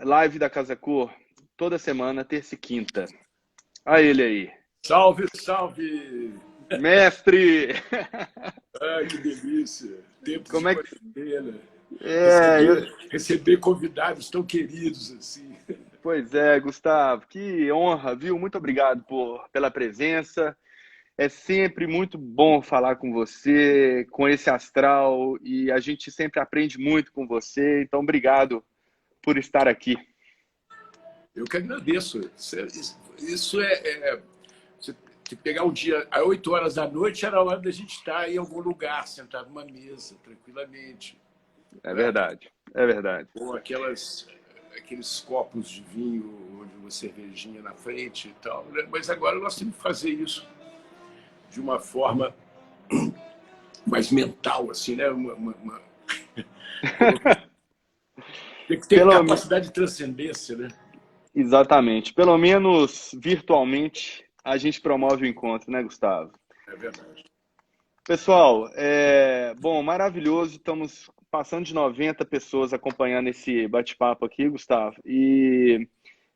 live da Casa Cor, toda semana, terça e quinta. Olha ele aí. Salve, salve! Mestre! Ai, que delícia! Tempos de Como é que... quarentena. É, Receber convidados tão queridos assim. Pois é, Gustavo, que honra, viu? Muito obrigado pela presença. É sempre muito bom falar com você, com esse astral, e a gente sempre aprende muito com você. Então, obrigado por estar aqui. Eu que agradeço. Você tem que pegar um dia, às 8 horas da noite, era a hora da gente estar em algum lugar, sentado numa mesa, tranquilamente. É Né? verdade, é verdade. Com aqueles copos de vinho, onde uma cervejinha na frente e tal. Né? Mas agora nós temos que fazer isso de uma forma mais mental, assim, né? Tem que ter capacidade de transcendência, né? Exatamente. Pelo menos virtualmente a gente promove o encontro, né, Gustavo? É verdade. Pessoal, bom, maravilhoso. Estamos passando de 90 pessoas acompanhando esse bate-papo aqui, Gustavo. E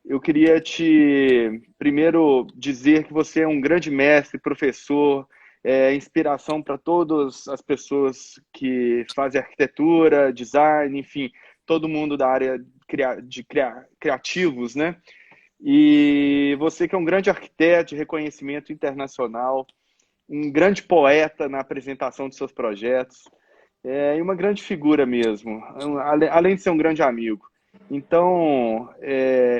eu queria te primeiro dizer que você é um grande mestre, professor, inspiração para todas as pessoas que fazem arquitetura, design, enfim, todo mundo da área de criativos, né? E você que é um grande arquiteto de reconhecimento internacional, um grande poeta na apresentação de seus projetos, e uma grande figura mesmo, além de ser um grande amigo. Então,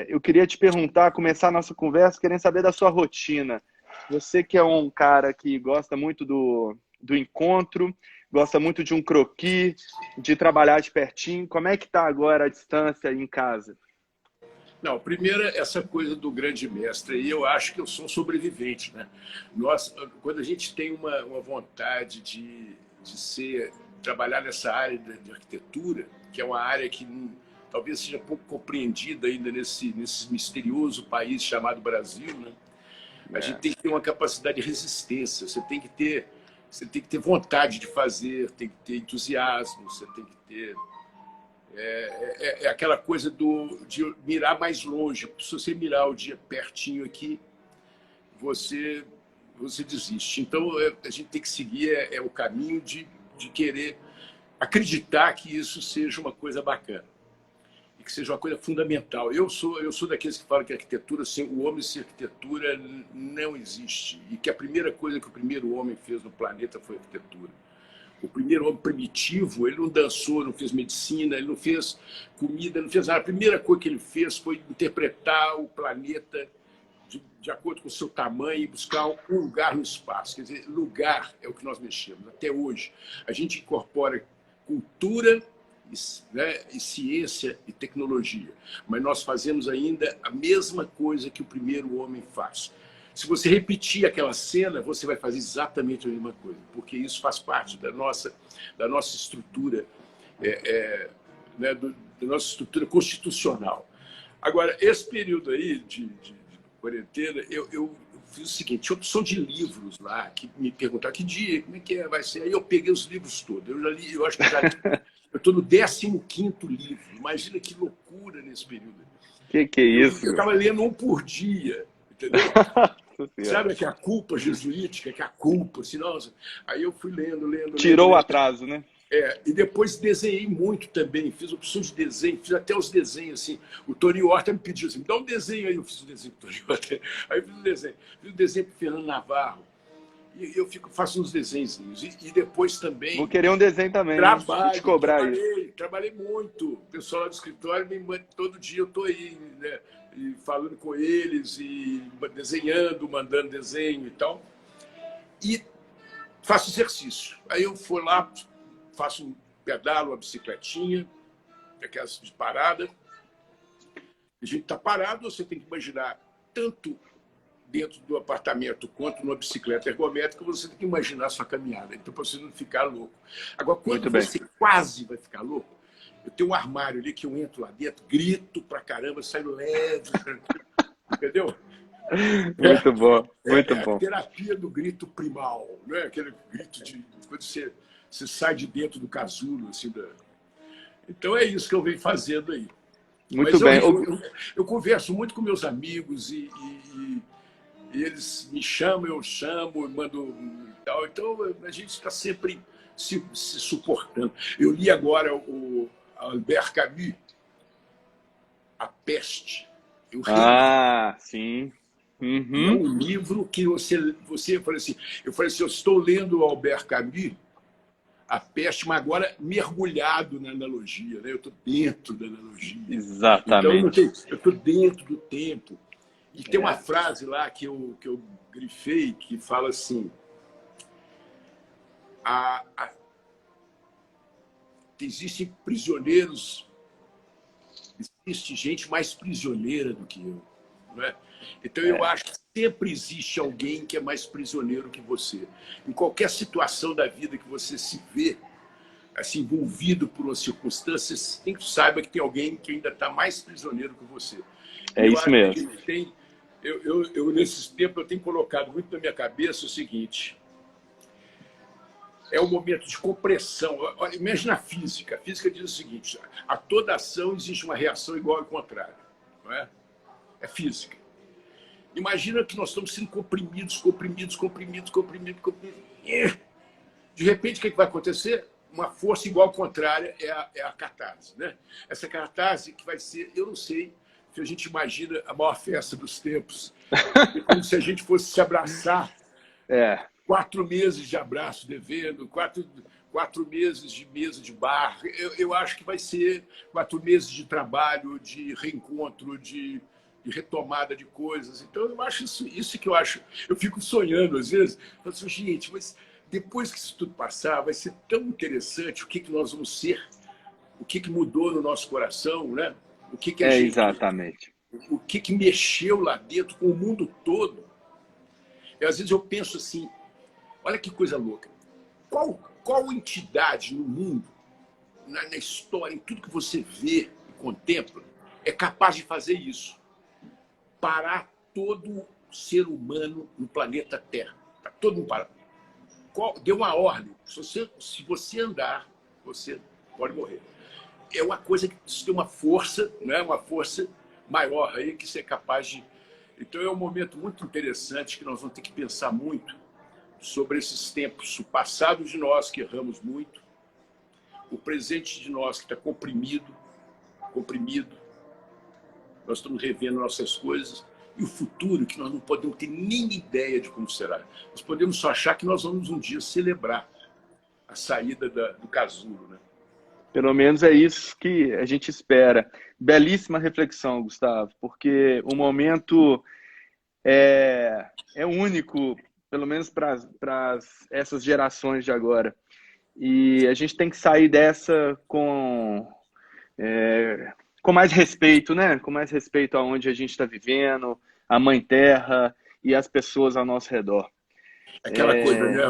eu queria te perguntar, começar a nossa conversa, querendo saber da sua rotina. Você que é um cara que gosta muito do encontro, gosta muito de um croquis, de trabalhar de pertinho, como é que está agora a distância em casa? Não, primeiro, essa coisa do grande mestre, e eu acho que eu sou um sobrevivente, né? Quando a gente tem uma vontade trabalhar nessa área de arquitetura, que é uma área que talvez seja pouco compreendida ainda nesse misterioso país chamado Brasil, né? A gente tem que ter uma capacidade de resistência, você tem que ter vontade de fazer, tem que ter entusiasmo, você tem que ter... É aquela coisa de mirar mais longe. Se você mirar o dia pertinho aqui, você desiste. Então, a gente tem que seguir o caminho de querer acreditar que isso seja uma coisa bacana e que seja uma coisa fundamental. Eu sou daqueles que falam que a arquitetura, sem o homem sem arquitetura, não existe. E que a primeira coisa que o primeiro homem fez no planeta foi a arquitetura. O primeiro homem primitivo, ele não dançou, não fez medicina, ele não fez comida, não fez nada. A primeira coisa que ele fez foi interpretar o planeta de acordo com o seu tamanho e buscar um lugar no espaço. Quer dizer, lugar é o que nós mexemos até hoje. A gente incorpora cultura, né, e ciência e tecnologia, mas nós fazemos ainda a mesma coisa que o primeiro homem faz. Se você repetir aquela cena, você vai fazer exatamente a mesma coisa, porque isso faz parte da nossa estrutura, né, da nossa estrutura constitucional. Agora, esse período aí de quarentena, eu fiz o seguinte: tinha opção de livros lá, que me perguntaram que dia, como é que vai ser. Aí eu peguei os livros todos. Eu já li, eu acho que já li. Eu estou no 15º livro. Imagina que loucura nesse período. Que é isso? Eu estava lendo um por dia, entendeu? Sabe que a culpa jesuítica, que a culpa, assim, nossa. Aí eu fui lendo. Tirou o atraso, né? E depois desenhei muito também, fiz opções de desenho, fiz até os desenhos, assim. O Tony Horta me pediu assim, me dá um desenho aí, eu fiz o desenho pro Tony Horta. Aí eu fiz o desenho pro Fernando Navarro. E eu faço uns desenhos. E depois também... Vou querer um desenho também, vou te cobrar isso. Trabalhei muito. O pessoal lá do escritório, todo dia eu estou aí, né, e falando com eles, e desenhando, mandando desenho e tal. E faço exercício. Aí eu vou lá, faço um pedalo, uma bicicletinha, aquelas de parada. A gente está parado, você tem que imaginar tanto dentro do apartamento quanto numa bicicleta ergométrica, você tem que imaginar a sua caminhada, então para você não ficar louco. Agora, quando você quase vai ficar louco, eu tenho um armário ali que eu entro lá dentro, grito pra caramba, saio leve, entendeu? Muito bom, muito bom. A terapia do grito primal, né? Aquele grito de quando você sai de dentro do casulo, assim, Então é isso que eu venho fazendo aí. Muito Mas bem. eu converso muito com meus amigos e eles me chamam, eu chamo, eu mando e tal. Então a gente está sempre se suportando. Eu li agora o Albert Camus, A Peste. Eu reli. Ah, sim. E é Uhum. um livro que você eu falei assim, eu estou lendo o Albert Camus, A Peste, mas agora mergulhado na analogia, né? Eu estou dentro da analogia. Então Exatamente. eu estou dentro do tempo. E tem uma É. frase lá que eu grifei que fala assim: a, a, existem prisioneiros, existe gente mais prisioneira do que eu. Não é? Então eu É. acho que sempre existe alguém que é mais prisioneiro que você. Em qualquer situação da vida que você se vê assim, envolvido por uma circunstância, tem que saiba que tem alguém que ainda está mais prisioneiro que você. E É eu isso acho que a mesmo. gente tem, nesses tempos, eu tenho colocado muito na minha cabeça o seguinte: é um momento de compressão. Olha, imagina a física. A física diz o seguinte: a toda ação existe uma reação igual ao contrário. Não é? É física. Imagina que nós estamos sendo comprimidos, comprimidos, comprimidos, comprimidos, comprimidos. De repente, o que vai acontecer? Uma força igual ao contrária é a catarse. Né? Essa catarse que vai ser, eu não sei, se a gente imagina a maior festa dos tempos. É como se a gente fosse se abraçar, É, 4 meses de abraço devendo, 4 meses de mesa de bar. Eu acho que vai ser 4 meses de trabalho, de reencontro, de retomada de coisas. Então, eu acho isso que eu acho. Eu fico sonhando, às vezes, eu falo assim, gente, mas depois que isso tudo passar, vai ser tão interessante o que nós vamos ser, o que mudou no nosso coração, né? O que a é gente, exatamente. o que mexeu lá dentro com o mundo todo. E às vezes eu penso assim, olha que coisa louca. Qual entidade no mundo, na história, em tudo que você vê e contempla, é capaz de fazer isso? Parar todo ser humano no planeta Terra. Tá todo mundo parado. Deu uma ordem. Se você andar, você pode morrer. É uma coisa que tem uma força, né? Uma força maior aí que você é capaz de. Então é um momento muito interessante que nós vamos ter que pensar muito sobre esses tempos, o passado de nós que erramos muito, o presente de nós que está comprimido, nós estamos revendo nossas coisas, e o futuro que nós não podemos ter nem ideia de como será. Nós podemos só achar que nós vamos um dia celebrar a saída do casulo, né? Pelo menos é isso que a gente espera. Belíssima reflexão, Gustavo, porque o momento é único, pelo menos para essas gerações de agora. E a gente tem que sair dessa com mais respeito, né? Com mais respeito aonde a gente está vivendo, a Mãe Terra e as pessoas ao nosso redor. Aquela coisa, né?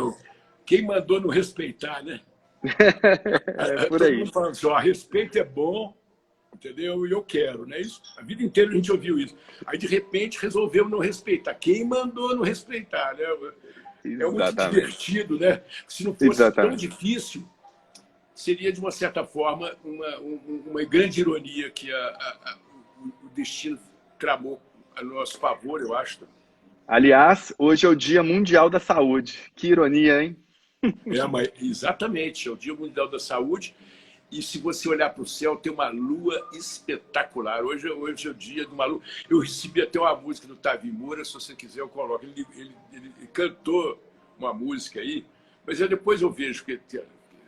Quem mandou não respeitar, né? É por Todo aí. mundo falando assim, ó, respeito é bom, entendeu? E eu quero, né? Isso, a vida inteira a gente ouviu isso. Aí, de repente, resolveu não respeitar. Quem mandou não respeitar, né? É muito Exatamente. divertido, né? Se não fosse tão Exatamente. difícil, seria, de uma certa forma, uma grande ironia que o destino tramou a nosso favor, eu acho. Aliás, hoje é o Dia Mundial da Saúde. Que ironia, hein? Mas, exatamente, é o Dia Mundial da Saúde. E se você olhar para o céu, tem uma lua espetacular. Hoje é o dia de uma lua. Eu recebi até uma música do Tavi Moura, se você quiser eu coloco. Ele cantou uma música aí, mas depois eu vejo.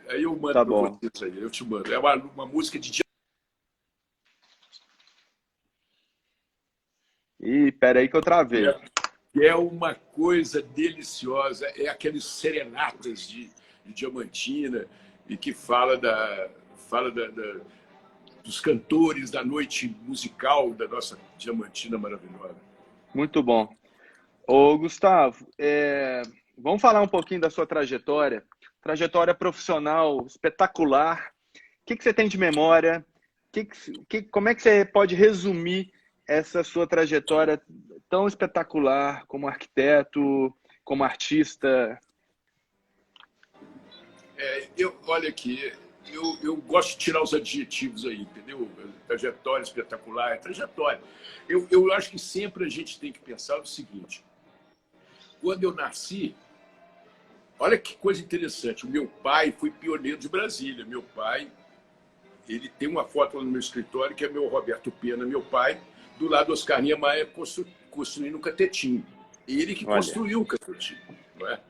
Aí eu mando Tá para bom. você isso aí, eu te mando. É uma música de... Ih, peraí que eu travei. É uma coisa deliciosa. É aqueles serenatas de Diamantina e que fala dos cantores da noite musical da nossa Diamantina maravilhosa. Muito bom. Ô, Gustavo, vamos falar um pouquinho da sua trajetória. Trajetória profissional espetacular. O que você tem de memória? Como é que você pode resumir essa sua trajetória tão espetacular como arquiteto, como artista? Olha aqui, eu gosto de tirar os adjetivos aí, entendeu? Trajetória espetacular, é trajetória. Eu acho que sempre a gente tem que pensar o seguinte: quando eu nasci, olha que coisa interessante, o meu pai foi pioneiro de Brasília. Meu pai, ele tem uma foto lá no meu escritório, que é meu Roberto Pena, meu pai, do lado do Oscar Niemeyer construindo o Catetinho. Ele que construiu o Catetinho, não é?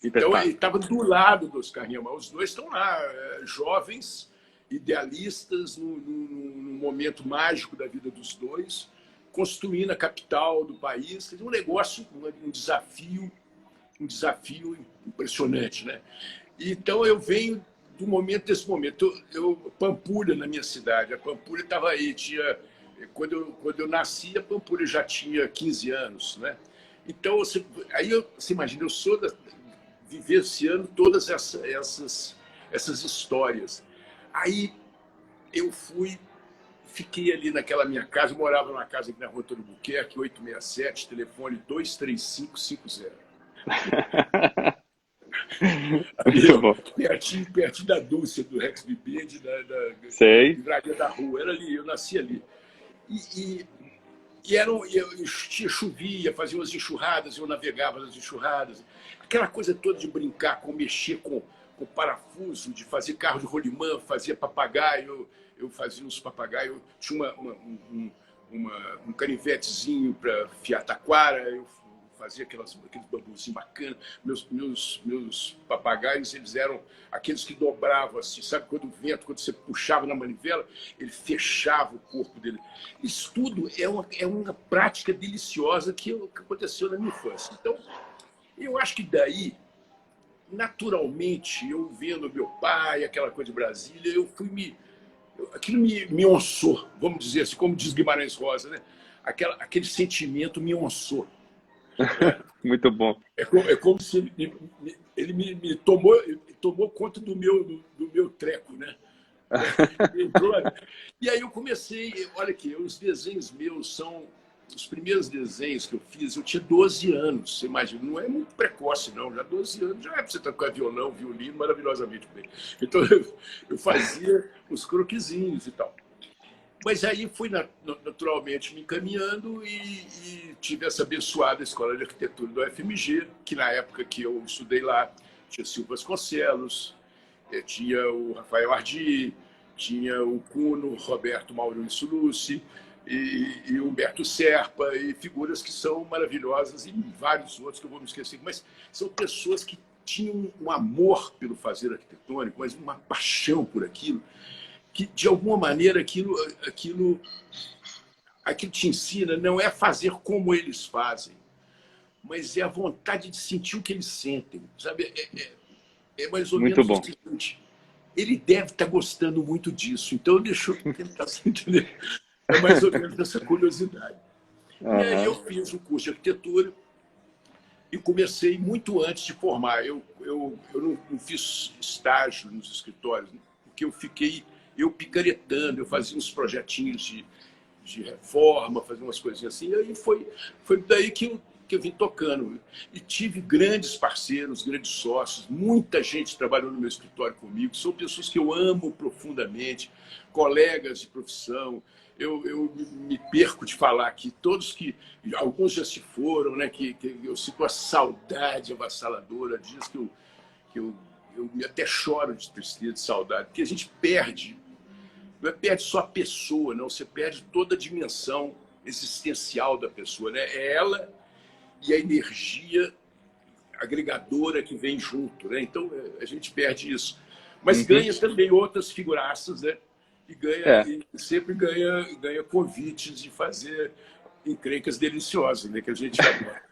Então, ele estava do lado do Oscar Niemeyer. Os dois estão lá, jovens, idealistas, num momento mágico da vida dos dois, construindo a capital do país. Um negócio, um desafio impressionante, né? Então, eu venho desse momento. Pampulha, na minha cidade, a Pampulha estava aí. Quando eu nasci, a Pampulha já tinha 15 anos, né? Então, você imagina, eu sou vivenciando todas essas histórias. Aí eu fiquei ali naquela minha casa, eu morava numa casa aqui na Rua Antônio Buquerque, 867, telefone 23550. Pertinho da Dulce, do Rex Bibede, da Livraria da Rua. Era ali, eu nasci ali. Chovia, fazia umas enxurradas, eu navegava nas enxurradas. Aquela coisa toda de brincar, mexer com parafuso, de fazer carro de rolimã, fazia papagaio, eu fazia uns papagaios, tinha um canivetezinho para fiar taquara, eu fazia aqueles bambuzinhos bacanas. Meus papagaios, eles eram aqueles que dobravam assim, sabe? Quando você puxava na manivela, ele fechava o corpo dele. Isso tudo é uma prática deliciosa que aconteceu na minha infância. Então, eu acho que daí, naturalmente, eu vendo meu pai, aquela coisa de Brasília, aquilo me onçou, vamos dizer assim, como diz Guimarães Rosa, né? Aquele sentimento me onçou. Muito bom. É como se ele me tomou conta do meu treco, né? E aí eu comecei, olha aqui, os desenhos meus são os primeiros desenhos que eu fiz, eu tinha 12 anos, você imagina, não é muito precoce, não, já 12 anos, já é para você tocar violão, violino, maravilhosamente bem. Então, eu fazia os croquisinhos e tal. Mas aí fui naturalmente me encaminhando e tive essa abençoada Escola de Arquitetura do UFMG, que na época que eu estudei lá, tinha Silvio Vasconcelos, tinha o Rafael Ardi, tinha o Cuno, Roberto Maurício Luci, e Humberto Serpa, e figuras que são maravilhosas, e vários outros que eu vou me esquecer, mas são pessoas que tinham um amor pelo fazer arquitetônico, mas uma paixão por aquilo, que de alguma maneira aquilo te ensina não é fazer como eles fazem, mas é a vontade de sentir o que eles sentem, sabe? É mais ou menos o seguinte: ele deve estar gostando muito disso, então deixa eu tentar entender. É mais ou menos essa curiosidade. E aí eu fiz o curso de arquitetura e comecei muito antes de formar. Eu não fiz estágio nos escritórios, porque eu fiquei picaretando, eu fazia uns projetinhos de reforma, fazia umas coisinhas assim, e aí foi daí que eu vim tocando. E tive grandes parceiros, grandes sócios, muita gente trabalhou no meu escritório comigo, são pessoas que eu amo profundamente, colegas de profissão. Eu me perco de falar aqui, alguns já se foram, né? Que eu sinto a saudade avassaladora disso, que eu até choro de tristeza, de saudade, porque a gente perde, não perde só a pessoa, não, você perde toda a dimensão existencial da pessoa, né? É ela e a energia agregadora que vem junto, né? Então a gente perde isso, mas ganha também outras figuraças, né? E sempre ganha convites de fazer encrencas deliciosas, né? Que a gente adora.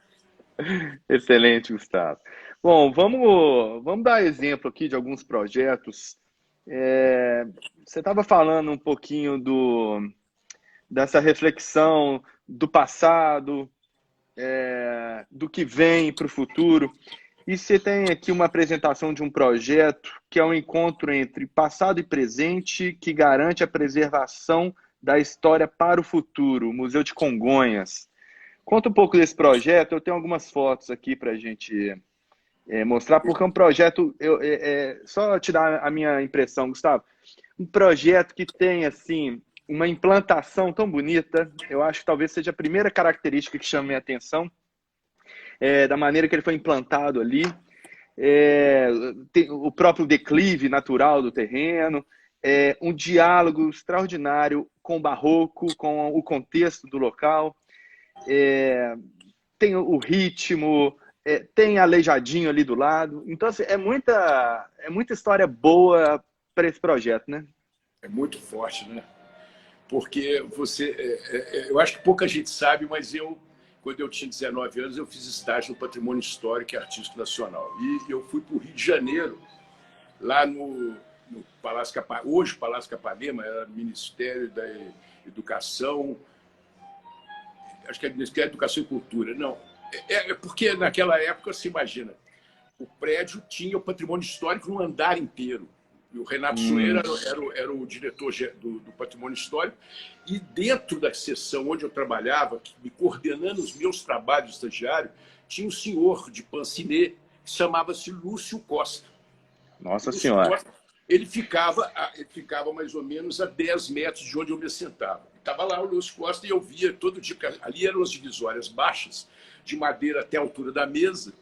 Excelente, Gustavo. Bom, vamos dar exemplo aqui de alguns projetos. Você estava falando um pouquinho dessa reflexão do passado, do que vem para o futuro. E você tem aqui uma apresentação de um projeto que é um encontro entre passado e presente que garante a preservação da história para o futuro, o Museu de Congonhas. Conta um pouco desse projeto, eu tenho algumas fotos aqui para a gente mostrar, porque é um projeto, só te dar a minha impressão, Gustavo, um projeto que tem, assim, uma implantação tão bonita, eu acho que talvez seja a primeira característica que chama minha atenção, da maneira que ele foi implantado ali, tem o próprio declive natural do terreno, um diálogo extraordinário com o barroco, com o contexto do local, tem o ritmo, tem Aleijadinho ali do lado. Então, assim, é muita história boa para esse projeto, né? É muito forte, né? Porque eu acho que pouca gente sabe, mas quando eu tinha 19 anos, eu fiz estágio no Patrimônio Histórico e Artístico Nacional. E eu fui para o Rio de Janeiro, lá no Palácio Capanema, hoje Palácio Capanema, era Ministério da Educação, acho que é Ministério da Educação e Cultura. Não, porque naquela época, você imagina, o prédio tinha o patrimônio histórico no andar inteiro. E o Renato Soeira era o diretor do Patrimônio Histórico. E dentro da seção onde eu trabalhava, me coordenando os meus trabalhos de estagiário, tinha um senhor de Pancinê, que chamava-se Lúcio Costa. Nossa Senhora! Costa, ele ficava mais ou menos a 10 metros de onde eu me assentava. Estava lá o Lúcio Costa e eu via todo dia, ali eram as divisórias baixas, de madeira até a altura da mesa,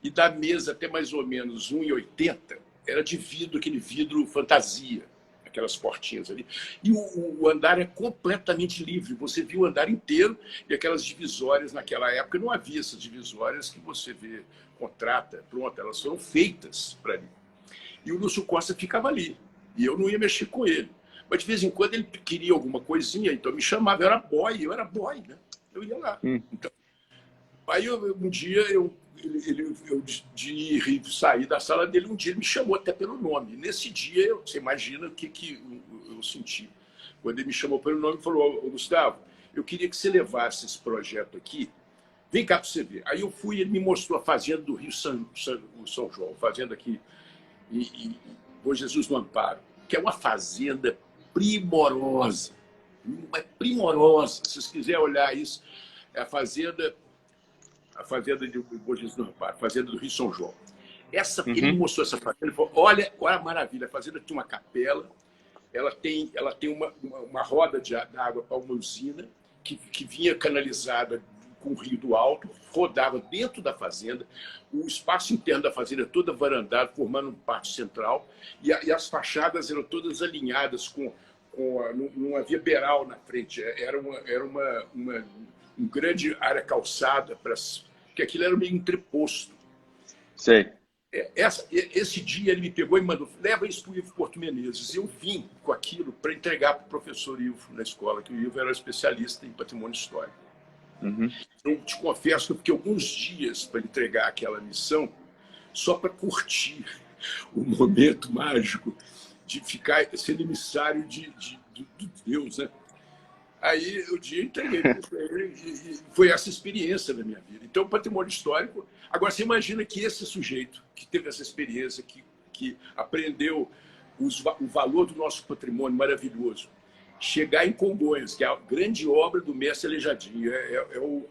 e da mesa até mais ou menos 1,80 era de vidro, aquele vidro fantasia, aquelas portinhas ali. E o andar é completamente livre. Você viu o andar inteiro e aquelas divisórias, naquela época não havia essas divisórias que você vê, contrata, pronto, elas foram feitas para ali. E o Lúcio Costa ficava ali. E eu não ia mexer com ele. Mas de vez em quando ele queria alguma coisinha, então me chamava. Eu era boy, né? Eu ia lá. Então, aí um dia de sair da sala dele, um dia ele me chamou até pelo nome. Nesse dia, você imagina o que eu senti. Quando ele me chamou pelo nome, falou: Gustavo, eu queria que você levasse esse projeto aqui, vem cá para você ver. Aí eu fui, ele me mostrou a fazenda do Rio São João, fazenda aqui em Bom Jesus do Amparo, que é uma fazenda primorosa. Primorosa. Se vocês quiserem olhar isso, é a fazenda de Bom Jesus do Amparo, a fazenda do Rio São João. Ele me mostrou essa fazenda e falou: olha a maravilha, a fazenda tem uma capela, ela tem uma roda de água para uma usina que vinha canalizada com o Rio do Alto, rodava dentro da fazenda, o espaço interno da fazenda todo varandado, formando um pátio central, e as fachadas eram todas alinhadas não havia beiral na frente, era uma grande área calçada, porque aquilo era meio entreposto. Sei. Esse dia ele me pegou e mandou: leva isso para o Ivo Porto Menezes. Eu vim com aquilo para entregar para o professor Ivo na escola, que o Ivo era especialista em patrimônio histórico. Eu te confesso que eu fiquei alguns dias para entregar aquela missão só para curtir o momento mágico de ficar sendo emissário de Deus, né? Aí o dia entreguei para ele e foi essa experiência da minha vida. Então, o patrimônio histórico. Agora, você imagina que esse sujeito que teve essa experiência, que aprendeu o valor do nosso patrimônio maravilhoso, chegar em Congonhas, que é a grande obra do mestre Aleijadinho, é o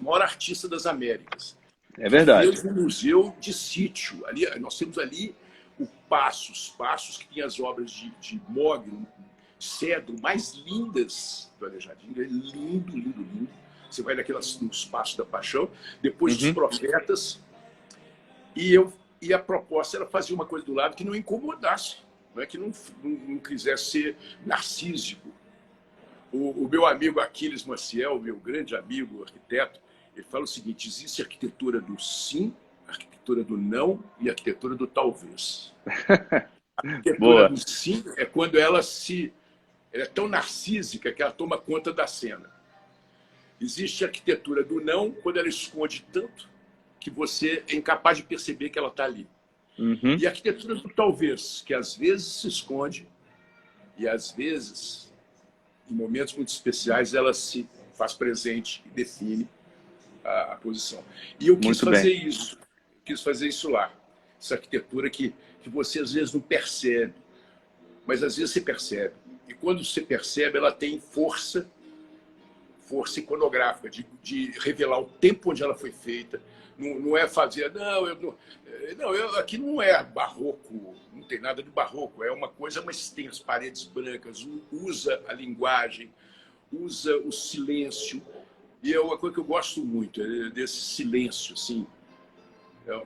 maior artista das Américas. É verdade. Fez um museu de sítio. Ali, nós temos ali os Passos, que tem as obras de mogno, cedro mais lindas do Aleijadinho. É lindo, lindo, lindo. Você vai nos Passos da Paixão, depois dos Profetas. E a proposta era fazer uma coisa do lado que não incomodasse, né? Que não quisesse ser narcísico. O meu amigo Aquiles Maciel, meu grande amigo arquiteto, ele fala o seguinte: existe a arquitetura do sim, a arquitetura do não e a arquitetura do talvez. A arquitetura do sim é quando ela é tão narcísica que ela toma conta da cena. Existe a arquitetura do não quando ela esconde tanto que você é incapaz de perceber que ela está ali. E a arquitetura do talvez, que às vezes se esconde e às vezes, em momentos muito especiais, ela se faz presente e define a posição. E eu quis fazer isso lá. Essa arquitetura que você às vezes não percebe, mas às vezes você percebe. E quando você percebe, ela tem força força iconográfica, de revelar o tempo onde ela foi feita. Não é fazer, aqui não é barroco, não tem nada de barroco, é uma coisa, mas tem as paredes brancas, usa a linguagem, usa o silêncio, e é uma coisa que eu gosto muito, desse silêncio, assim.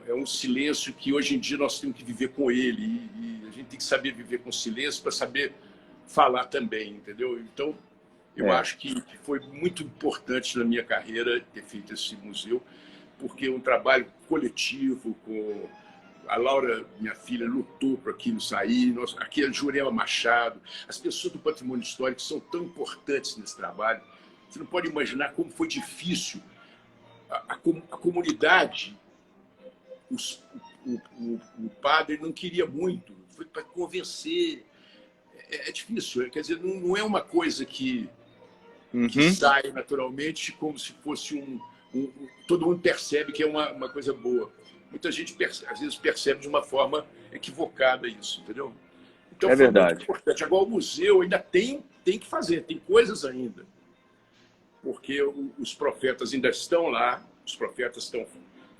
É um silêncio que hoje em dia nós temos que viver com ele, e a gente tem que saber viver com silêncio para saber falar também, entendeu? Então, eu acho que foi muito importante na minha carreira ter feito esse museu, porque é um trabalho coletivo, com a Laura, minha filha, lutou para aquilo sair, aqui a Jurema Machado, as pessoas do patrimônio histórico são tão importantes nesse trabalho. Você não pode imaginar como foi difícil a comunidade. O padre não queria muito, foi para convencer. É difícil, quer dizer, não é uma coisa que sai naturalmente como se fosse todo mundo percebe que é uma coisa boa. Muita gente, às vezes, percebe de uma forma equivocada isso, entendeu? Então, É foi verdade. muito importante. Agora, o museu ainda tem que fazer, tem coisas ainda. Porque os profetas ainda estão lá, os profetas estão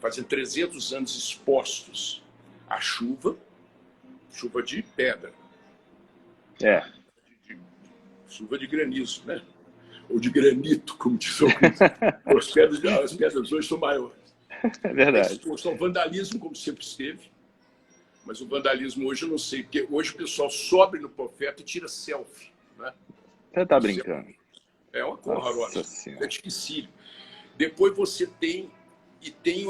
fazendo 300 anos expostos à chuva de pedra. Chuva de granizo, né? Ou de granito, como diz alguns. As pedras hoje são maiores. É verdade. O vandalismo, como sempre esteve, mas o vandalismo hoje eu não sei, porque hoje o pessoal sobe no profeta e tira selfie. Né? Você está brincando. É uma coisa horrorosa. É difícil. Depois você tem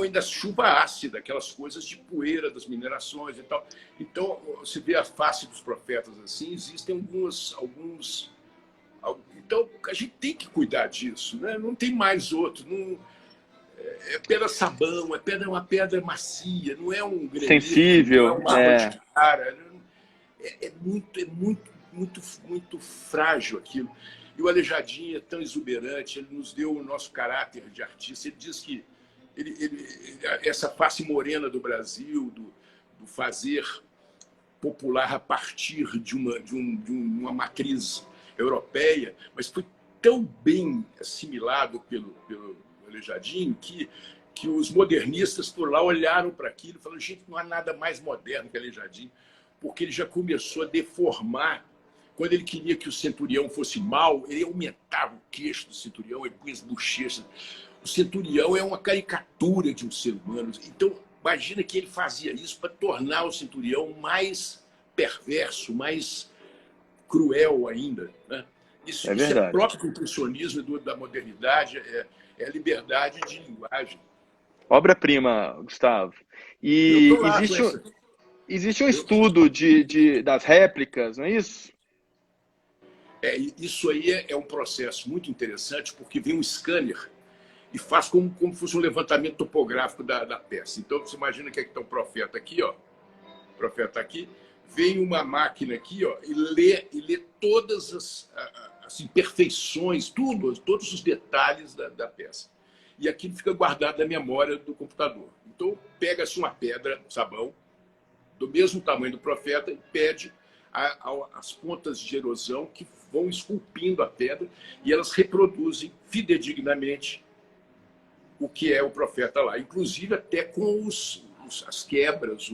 ainda chuva ácida, aquelas coisas de poeira das minerações e tal. Então, você vê a face dos profetas assim, existem alguns. Então, a gente tem que cuidar disso, né? Não tem mais outro. É pedra sabão, é uma pedra macia, não é um granito, sensível, não é uma água de cara. É muito frágil aquilo. E o Aleijadinho é tão exuberante, ele nos deu o nosso caráter de artista. Ele diz que essa face morena do Brasil, do fazer popular a partir de uma matriz europeia, mas foi tão bem assimilado pelo Aleijadinho que os modernistas por lá olharam para aquilo e falaram: gente, não há nada mais moderno que Aleijadinho, porque ele já começou a deformar. Quando ele queria que o centurião fosse mau, ele aumentava o queixo do centurião, ele punha as bochechas. O centurião é uma caricatura de um ser humano. Então, imagina que ele fazia isso para tornar o centurião mais perverso, mais cruel ainda. Né? Isso é próprio do impressionismo e da modernidade, é a liberdade de linguagem. Obra-prima, Gustavo. E existe um estudo das réplicas, não é isso? Isso aí é um processo muito interessante, porque vem um scanner e faz como fosse um levantamento topográfico da peça. Então, você imagina que está um profeta aqui, ó, o profeta aqui, vem uma máquina aqui, ó, e lê todas as imperfeições, todos os detalhes da peça. E aquilo fica guardado na memória do computador. Então, pega-se uma pedra, sabão, do mesmo tamanho do profeta, e pede as pontas de erosão que vão esculpindo a pedra, e elas reproduzem fidedignamente o que é o profeta lá, inclusive até com as quebras,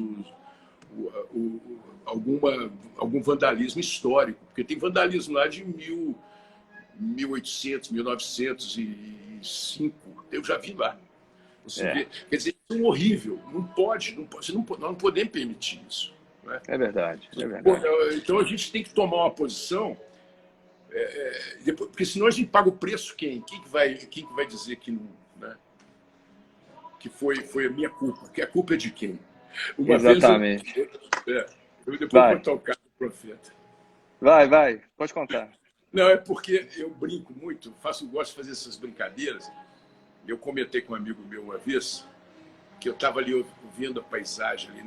algum vandalismo histórico, porque tem vandalismo lá de 1800, 1905, eu já vi lá. Você vê, quer dizer, é horrível, nós não podemos permitir isso. Né? É verdade. Então a gente tem que tomar uma posição, porque senão a gente paga o preço quem? Quem que vai dizer que não, né? Que foi a minha culpa? Porque a culpa é de quem? Exatamente. Eu depois vou contar o caso do profeta. Vai, pode contar. Não, é porque eu brinco muito, gosto de fazer essas brincadeiras. Eu comentei com um amigo meu uma vez que eu estava ali ouvindo a paisagem ali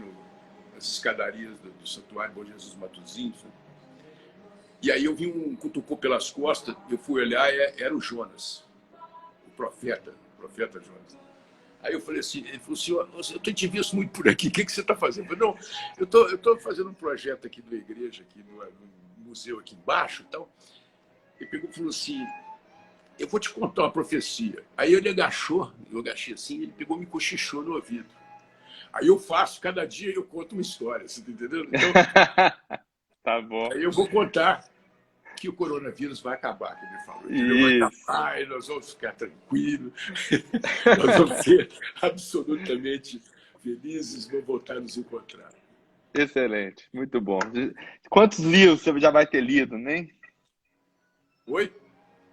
nas escadarias do Santuário Bom Jesus Matosinhos. Né? E aí eu vi um cutucou pelas costas, eu fui olhar, era o Jonas, o profeta Jonas. Aí eu falei assim, ele falou assim, eu tenho te visto muito por aqui, o que você está fazendo? Eu falei, não, eu estou fazendo um projeto aqui da igreja, aqui no museu aqui embaixo e tal. Ele pegou e falou assim, eu vou te contar uma profecia. Aí ele agachou, eu agachei assim, ele pegou e me cochichou no ouvido. Aí eu faço, cada dia eu conto uma história, você tá entendendo? Então, Tá bom. aí eu vou contar que o coronavírus vai acabar, que ele falou. Entendeu? Vai Isso. acabar e nós vamos ficar tranquilos, nós vamos ser absolutamente felizes, vamos voltar a nos encontrar. Excelente. Muito bom. Quantos livros você já vai ter lido, né? Oi?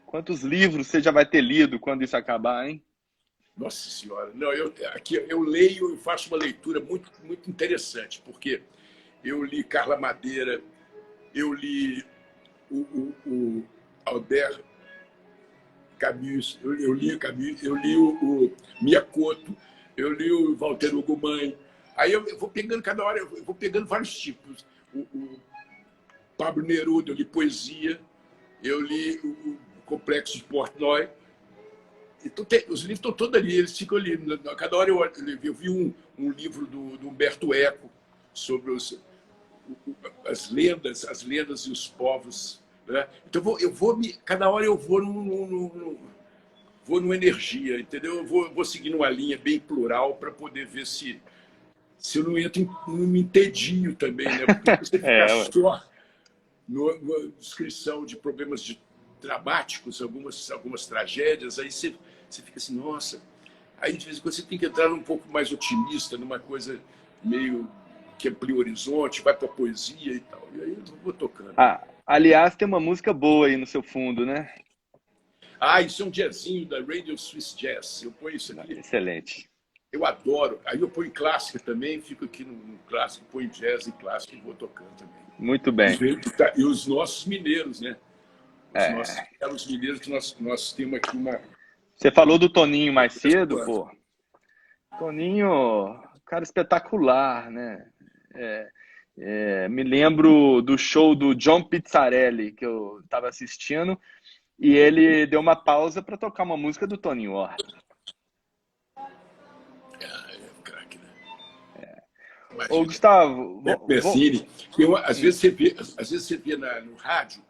Quantos livros você já vai ter lido quando isso acabar, hein? Nossa Senhora. Não, aqui eu leio, eu faço uma leitura muito, muito interessante, porque eu li Carla Madeira, eu li o Albert Camus, eu li Camus, eu li o Miyakoto, eu li o Walter Ugumãe. Aí eu vou pegando cada hora, eu vou pegando vários tipos. O Pablo Neruda, eu li poesia, eu li o Complexo de Portnoy. Então, os livros estão todos ali, eles ficam ali. Cada hora eu vi um livro do Humberto Eco sobre as lendas e os povos. Né? Então, cada hora eu vou numa energia, entendeu? Eu vou seguindo uma linha bem plural para poder ver se eu não entro num entedio também, né? Porque você ficar só numa descrição de problemas dramáticos, algumas tragédias, aí você fica assim, nossa. Aí, de vez em quando, você tem que entrar um pouco mais otimista, numa coisa meio que amplia o horizonte, vai para a poesia e tal. E aí eu vou tocando. Aliás, tem uma música boa aí no seu fundo, né? Isso é um jazzinho da Radio Swiss Jazz. Eu ponho isso aqui. Excelente. Eu adoro. Aí eu ponho clássica também, fico aqui no clássico, ponho jazz e clássico e vou tocando também. Muito bem. E os nossos mineiros, né? Os mineiros que nós temos aqui uma... Você falou do Toninho mais cedo, pô. Toninho, cara espetacular, né? Me lembro do show do John Pizzarelli, que eu estava assistindo, e ele deu uma pausa para tocar uma música do Toninho Horta. Craque, né? Ô, Gustavo... Às vezes você vê no rádio,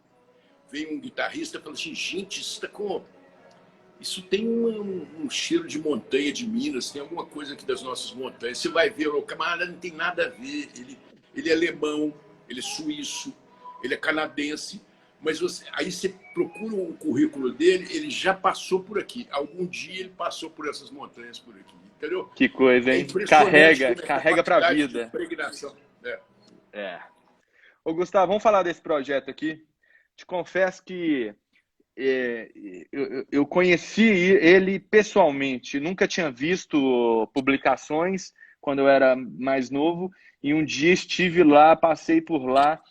vem um guitarrista e fala assim, gente, isso tem um cheiro de montanha de Minas, tem alguma coisa aqui das nossas montanhas. Você vai ver, o camarada não tem nada a ver. Ele é alemão, ele é suíço, ele é canadense. Mas aí você procura o currículo dele, ele já passou por aqui. Algum dia ele passou por essas montanhas por aqui. Entendeu? Que coisa, hein? Carrega para a vida. Ô, Gustavo, vamos falar desse projeto aqui. Te confesso que eu conheci ele pessoalmente, nunca tinha visto publicações quando eu era mais novo, e um dia estive lá, passei por lá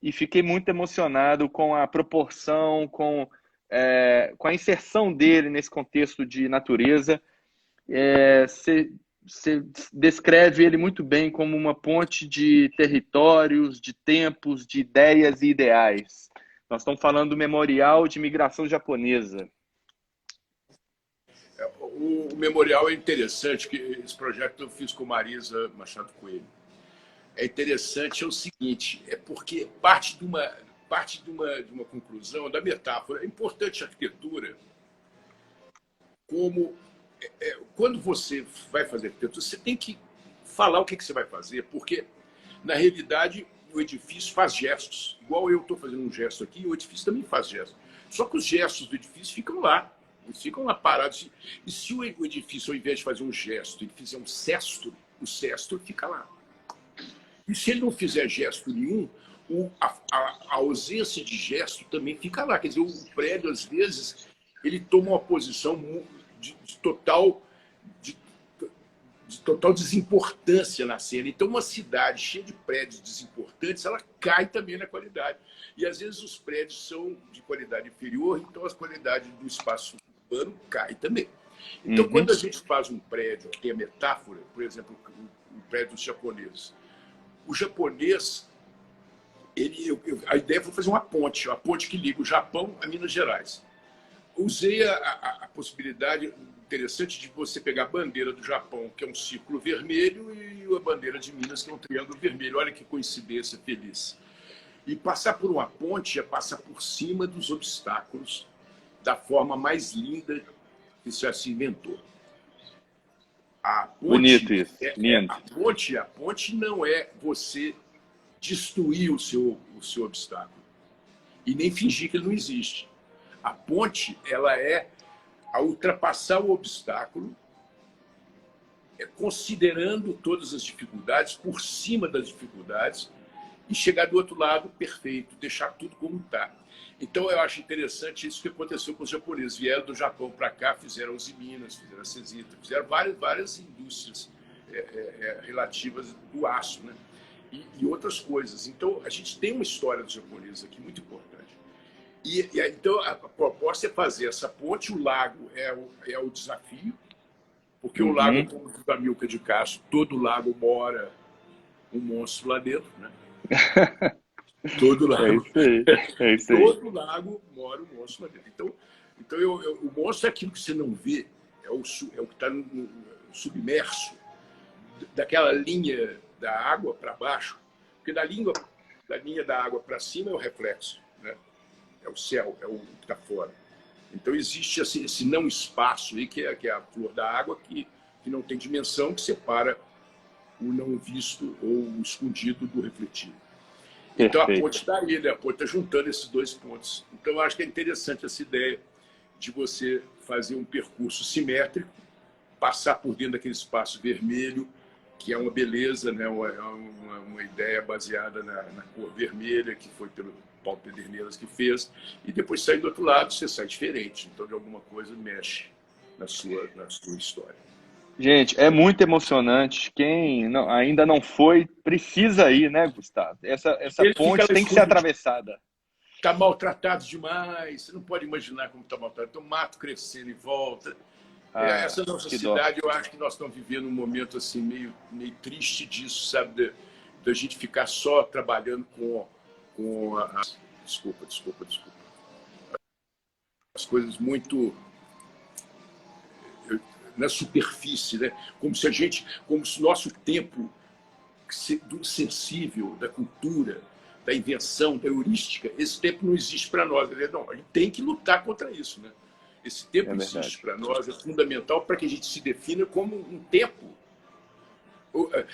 e fiquei muito emocionado com a proporção, com a inserção dele nesse contexto de natureza. Você descreve ele muito bem como uma ponte de territórios, de tempos, de ideias e ideais. Nós estamos falando do Memorial de Migração Japonesa. O memorial é interessante, que esse projeto eu fiz com Marisa Machado Coelho. É interessante, é o seguinte, é porque parte de uma conclusão, da metáfora. É importante a arquitetura como... quando você vai fazer arquitetura, você tem que falar o que você vai fazer, porque, na realidade, o edifício faz gestos. Igual eu estou fazendo um gesto aqui, o edifício também faz gestos. Só que os gestos do edifício ficam lá. Eles ficam lá parados. E se o edifício, ao invés de fazer um gesto, ele fizer um cesto, o cesto fica lá. E se ele não fizer gesto nenhum, a ausência de gesto também fica lá. Quer dizer, o prédio, às vezes, ele toma uma posição de total desimportância na cena. Então, uma cidade cheia de prédios desimportantes, ela cai também na qualidade. E, às vezes, os prédios são de qualidade inferior, então a qualidade do espaço urbano cai também. Então, quando a gente faz um prédio que tem a metáfora, por exemplo, o prédio dos japoneses, o japonês, a ideia foi fazer uma ponte que liga o Japão a Minas Gerais. Usei a possibilidade interessante de você pegar a bandeira do Japão, que é um círculo vermelho, e a bandeira de Minas, que é um triângulo vermelho. Olha que coincidência feliz. E passar por uma ponte é passar por cima dos obstáculos da forma mais linda que já se inventou. A ponte, Bonito isso, lindo. a ponte não é você destruir o seu obstáculo e nem fingir que ele não existe. A ponte, ela é a ultrapassar o obstáculo, considerando todas as dificuldades, por cima das dificuldades, e chegar do outro lado perfeito, deixar tudo como está. Então, eu acho interessante isso que aconteceu com os japoneses. Vieram do Japão para cá, fizeram Uzi Minas, fizeram a Cesita, fizeram várias indústrias relativas do aço, né? E outras coisas. Então, a gente tem uma história dos japoneses aqui muito importante. Então, a proposta é fazer essa ponte. O lago é o desafio, porque o lago, como diz a Milka de Castro, todo lago mora um monstro lá dentro, né? Todo lago. É isso aí. Todo lago mora um monstro lá dentro. Então o monstro é aquilo que você não vê, é o que está submerso, daquela linha da água para baixo, porque da linha da água para cima é o reflexo, né? É o céu, é o que está fora. Então existe esse não espaço aí, que é a flor da água, que não tem dimensão, que separa o não visto ou o escondido do refletido. Então, a ponte está aí, né? A ponte está juntando esses dois pontos. Então, eu acho que é interessante essa ideia de você fazer um percurso simétrico, passar por dentro daquele espaço vermelho, que é uma beleza, né? Uma ideia baseada na cor vermelha, que foi pelo Paulo Pederneiras que fez, e depois sair do outro lado, você sai diferente. Então, de alguma coisa, mexe na sua história. Gente, é muito emocionante. Quem ainda não foi, precisa ir, né, Gustavo? Essa ponte tem que ser atravessada. Está maltratado demais, você não pode imaginar como está maltratado. Então, mato crescendo em volta. Essa nossa cidade, eu acho que nós estamos vivendo um momento assim, meio triste disso, sabe? Da gente ficar só trabalhando com Desculpa. As coisas muito na superfície, né? Como se o nosso tempo do sensível, da cultura, da invenção, da heurística, esse tempo não existe para nós. Não, a gente tem que lutar contra isso, né? Esse tempo existe para nós, é fundamental para que a gente se defina como um tempo.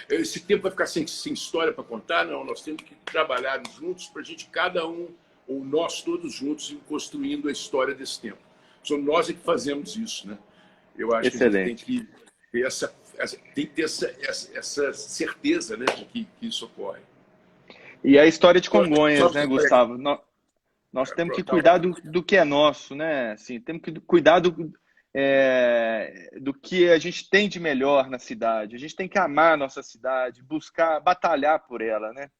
Esse tempo vai ficar sem história para contar? Não, nós temos que trabalhar juntos para a gente, cada um, ou nós todos juntos, ir construindo a história desse tempo. Somos nós que fazemos isso, né? Eu acho que a gente tem que ter essa certeza, né, de que isso ocorre. E a história de Congonhas, né, Gustavo? Nós temos que cuidar do que é nosso, né? Assim, temos que cuidar do que a gente tem de melhor na cidade. A gente tem que amar a nossa cidade, buscar, batalhar por ela, né?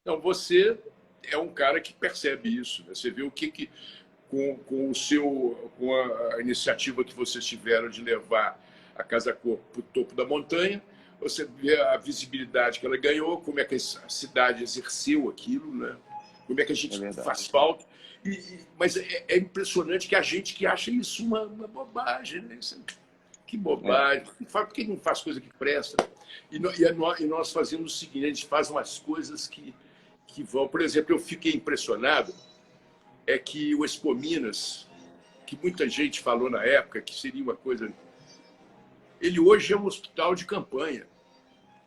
Então, você é um cara que percebe isso, né? Você vê o que com a iniciativa que vocês tiveram de levar a Casa Cor para o topo da montanha, você vê a visibilidade que ela ganhou, como é que a cidade exerceu aquilo, né? Como é que a gente faz falta. Mas é impressionante que a gente que acha isso uma bobagem, né? Que bobagem. Por que não faz coisa que presta? E nós fazemos o seguinte, a gente faz umas coisas que vão... Por exemplo, eu fiquei impressionado que o Expo Minas, que muita gente falou na época que seria uma coisa... Ele hoje é um hospital de campanha,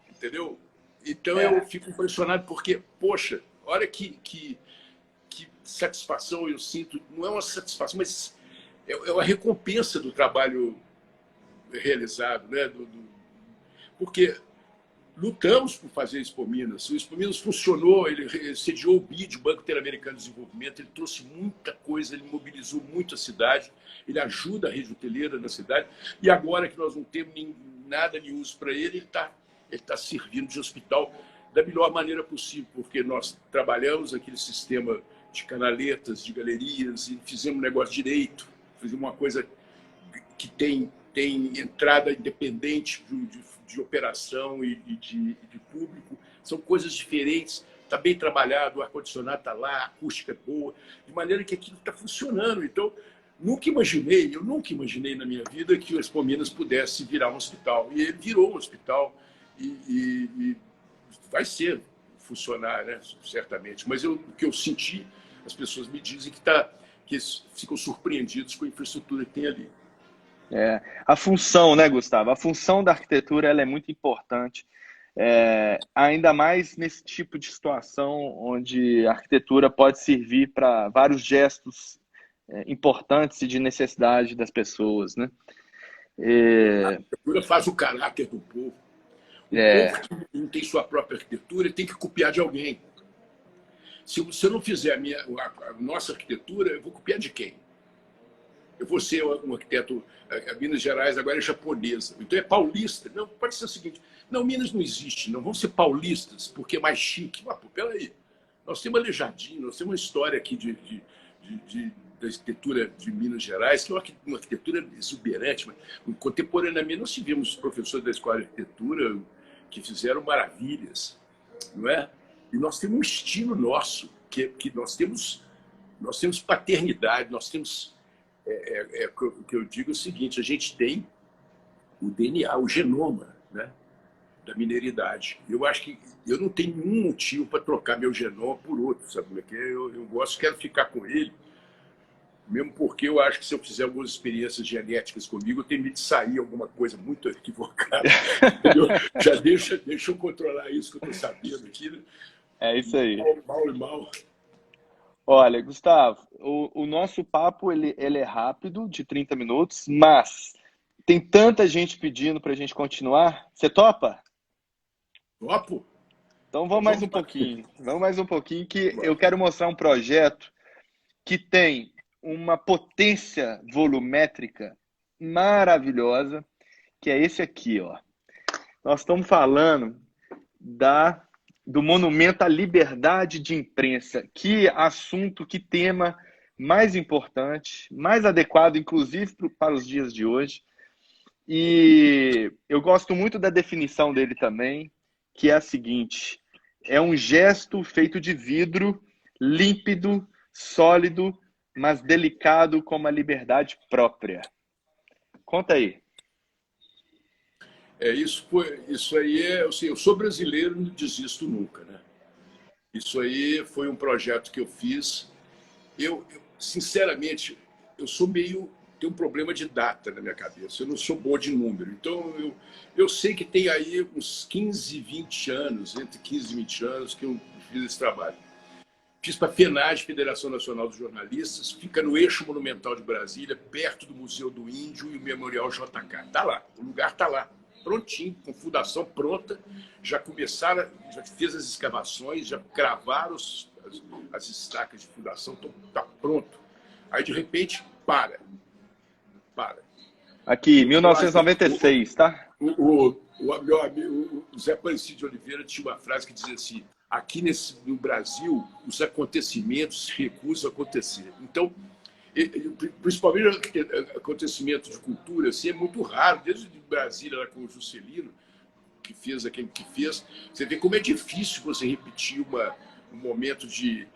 entendeu? Então eu fico impressionado porque, poxa, olha que satisfação eu sinto. Não é uma satisfação, mas é uma recompensa do trabalho realizado, né? Porque lutamos por fazer a Expo Minas. O Expo Minas funcionou, ele sediou o BID, o Banco Interamericano de Desenvolvimento, ele trouxe muita coisa, ele mobilizou muito a cidade, ele ajuda a rede hoteleira na cidade, e agora que nós não temos nada de uso para ele está servindo de hospital da melhor maneira possível, porque nós trabalhamos aquele sistema de canaletas, de galerias, e fizemos um negócio direito, fizemos uma coisa que tem entrada independente de operação e de público. São coisas diferentes, está bem trabalhado, o ar-condicionado está lá, a acústica é boa, de maneira que aquilo está funcionando. Então, eu nunca imaginei na minha vida que o Expo Minas pudesse virar um hospital. E ele virou um hospital e vai ser funcionar, né? Certamente. Mas o que eu senti, as pessoas me dizem que eles ficam surpreendidos com a infraestrutura que tem ali. A função, né, Gustavo? A função da arquitetura ela é muito importante, ainda mais nesse tipo de situação onde a arquitetura pode servir para vários gestos importantes e de necessidade das pessoas, né? A É, arquitetura faz o caráter do povo. O povo é, que não tem sua própria arquitetura ele tem que copiar de alguém. Se eu não fizer a nossa arquitetura, eu vou copiar de quem? Eu vou ser um arquiteto. A Minas Gerais agora é japonesa, então é paulista. Não, pode ser o seguinte: não, Minas não existe, não vão ser paulistas, porque é mais chique. Mas, pô, peraí, nós temos Aleijadinho, nós temos uma história aqui da arquitetura de Minas Gerais, que é uma arquitetura exuberante. Mas, contemporaneamente, nós tivemos professores da escola de arquitetura que fizeram maravilhas, não é? E nós temos um estilo nosso, que nós temos paternidade, nós temos. O que eu digo é o seguinte: a gente tem o DNA, o genoma, né, da mineridade. Eu acho que eu não tenho nenhum motivo para trocar meu genoma por outro, sabe como é que é? Eu gosto, quero ficar com ele, mesmo porque eu acho que se eu fizer algumas experiências genéticas comigo, eu tenho medo de sair alguma coisa muito equivocada. Já deixa eu controlar isso que eu estou sabendo aqui, né? é isso aí. Mal e mal. Olha, Gustavo, o nosso papo ele é rápido, de 30 minutos, mas tem tanta gente pedindo para a gente continuar. Você topa? Topo? Então Então vamos mais vamos um lá. pouquinho. Vamos mais um pouquinho que eu quero mostrar um projeto que tem uma potência volumétrica maravilhosa, que é esse aqui, ó. Nós estamos falando do Monumento à Liberdade de Imprensa. Que assunto, que tema mais importante, mais adequado, inclusive, para os dias de hoje. E eu gosto muito da definição dele também, que é a seguinte: é um gesto feito de vidro, límpido, sólido, mas delicado como a liberdade própria. Conta aí. Isso aí assim, eu sou brasileiro, não desisto nunca, né? Isso aí foi um projeto que eu fiz. Sinceramente, eu sou tenho um problema de data na minha cabeça. Eu não sou bom de número. Então, eu sei que tem aí uns 15, 20 anos, entre 15 e 20 anos, que eu fiz esse trabalho. Fiz para a FENAGE, Federação Nacional dos Jornalistas, fica no Eixo Monumental de Brasília, perto do Museu do Índio e o Memorial JK. Está lá, o lugar está lá, prontinho, com fundação pronta. Já começaram, já fez as escavações, já cravaram as estacas de fundação, está pronto. Aí, de repente, para. Aqui, 1996, tá? Meu amigo, o Zé Aparecido de Oliveira, tinha uma frase que dizia assim: aqui no Brasil, os acontecimentos se recusam a acontecer. Então, principalmente acontecimento de cultura, assim, é muito raro. Desde Brasília, lá com o Juscelino, que fez aquele que fez, você vê como é difícil você repetir um momento de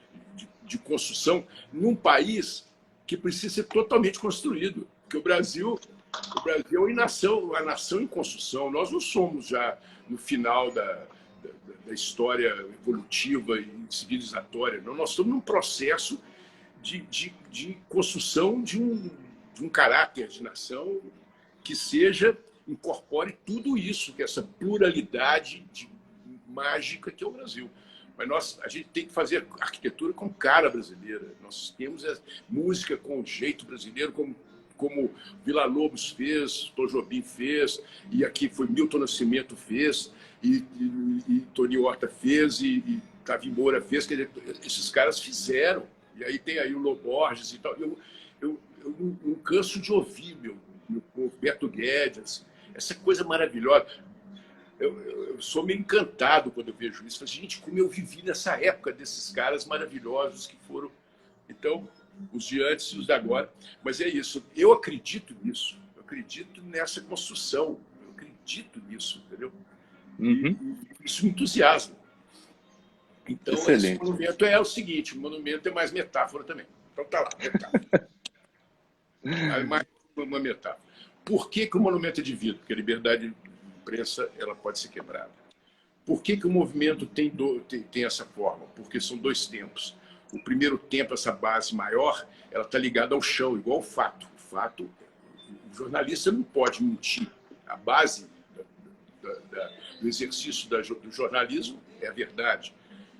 construção num país que precisa ser totalmente construído. Porque o Brasil é uma nação em construção. Nós não somos já no final da história evolutiva e civilizatória. Não, nós estamos num processo de construção de um caráter de nação que incorpore tudo isso, que é essa pluralidade mágica que é o Brasil. Mas a gente tem que fazer arquitetura com cara brasileira. Nós temos a música com jeito brasileiro, como Villa-Lobos fez, Tom Jobim fez, e aqui foi Milton Nascimento fez, e Tony Horta fez, e Tavi Moura fez. Quer dizer, esses caras fizeram. E aí tem aí o Loborges e tal. Eu não canso de ouvir o Beto Guedes, essa coisa maravilhosa. Eu sou meio encantado quando eu vejo isso. Eu falo, gente, como eu vivi nessa época desses caras maravilhosos que foram. Então, os de antes e os de agora. Mas é isso. Eu acredito nisso. Eu acredito nessa construção. Eu acredito nisso, entendeu? Uhum. E isso me entusiasma. Então, Excelente. esse monumento é o seguinte: o monumento é mais metáfora também. Então, tá lá, metáfora. Aí, mais uma metáfora. Por que o monumento é de vidro? Porque a liberdade de imprensa ela pode ser quebrada. Por que que o movimento tem essa forma? Porque são dois tempos. O primeiro tempo, essa base maior, ela está ligada ao chão, igual o fato. O fato, o jornalista não pode mentir. A base do exercício do jornalismo é a verdade.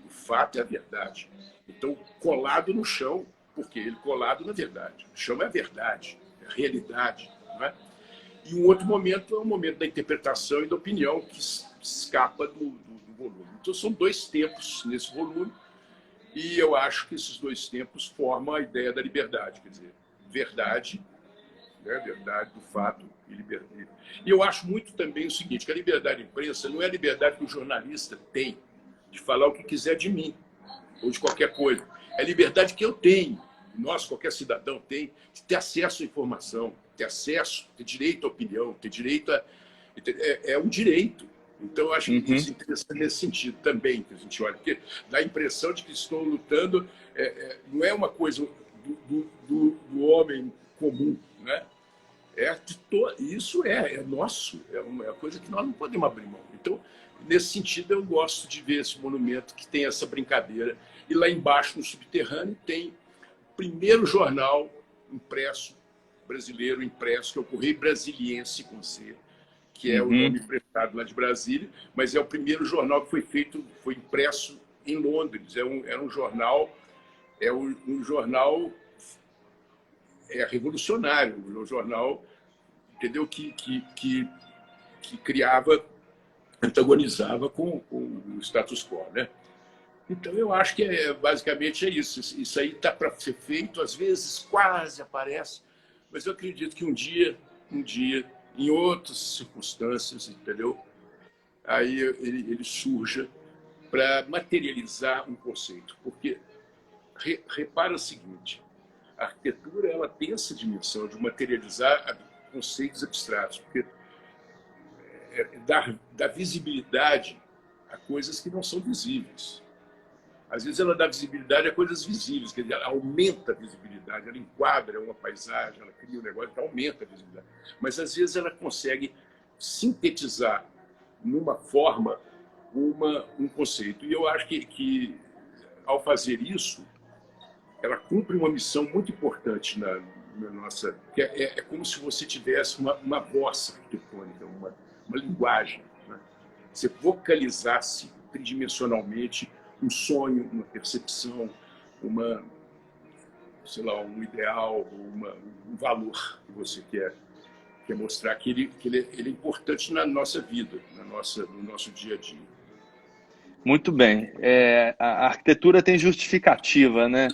O fato é a verdade. Então, colado no chão, porque ele colado na verdade. O chão é a verdade, é a realidade. Não é? E um outro momento é o momento da interpretação e da opinião que escapa do volume. Então, são dois tempos nesse volume e eu acho que esses dois tempos formam a ideia da liberdade. Quer dizer, verdade, né? Verdade do fato e liberdade. E eu acho muito também o seguinte, que a liberdade de imprensa não é a liberdade que o jornalista tem de falar o que quiser de mim ou de qualquer coisa. É a liberdade que eu tenho, nós, qualquer cidadão tem, de ter acesso à informação, ter acesso, ter direito à opinião, ter direito a... É um direito. Então, eu acho que isso é interessante nesse sentido também, que a gente olha, porque dá a impressão de que estão lutando, não é uma coisa do homem comum, né? Isso é nosso, é uma coisa que nós não podemos abrir mão. Então, nesse sentido, eu gosto de ver esse monumento que tem essa brincadeira. E lá embaixo, no subterrâneo, tem o primeiro jornal impresso, brasileiro impresso, que é o Correio Brasiliense, com C, que é o nome emprestado lá de Brasília, mas é o primeiro jornal que foi impresso em Londres. Era um jornal, um jornal revolucionário, um jornal, entendeu, que criava, antagonizava com o status quo, né? Então, eu acho que basicamente é isso. Isso aí está para ser feito, às vezes quase aparece, mas eu acredito que um dia, em outras circunstâncias, entendeu? Aí ele surja para materializar um conceito. Porque, repara o seguinte, a arquitetura ela tem essa dimensão de materializar conceitos abstratos, porque dá visibilidade a coisas que não são visíveis. Às vezes ela dá visibilidade a coisas visíveis, quer dizer, ela aumenta a visibilidade, ela enquadra uma paisagem, ela cria um negócio que aumenta a visibilidade. Mas às vezes ela consegue sintetizar numa forma um conceito. E eu acho que ao fazer isso, ela cumpre uma missão muito importante na nossa... Que é como se você tivesse uma voz arquitetônica, uma linguagem, né? Você vocalizasse tridimensionalmente um sonho, uma percepção, sei lá, um ideal, um valor que você quer mostrar que ele é importante na nossa vida, no nosso dia a dia. Muito bem. A arquitetura tem justificativa, né?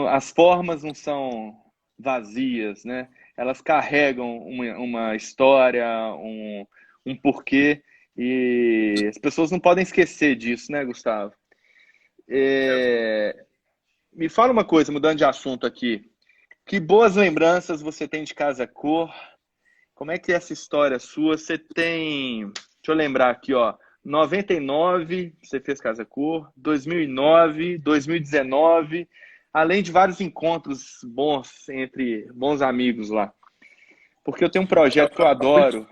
As formas não são vazias, né? Elas carregam uma história, um porquê, e as pessoas não podem esquecer disso, né, Gustavo? Me fala uma coisa, mudando de assunto aqui. Que boas lembranças você tem de Casa Cor? Como é que é essa história sua? Você tem... Deixa eu lembrar aqui, ó. 99, você fez Casa Cor. 2009, 2019. Além de vários encontros bons entre bons amigos lá. Porque eu tenho um projeto que eu adoro.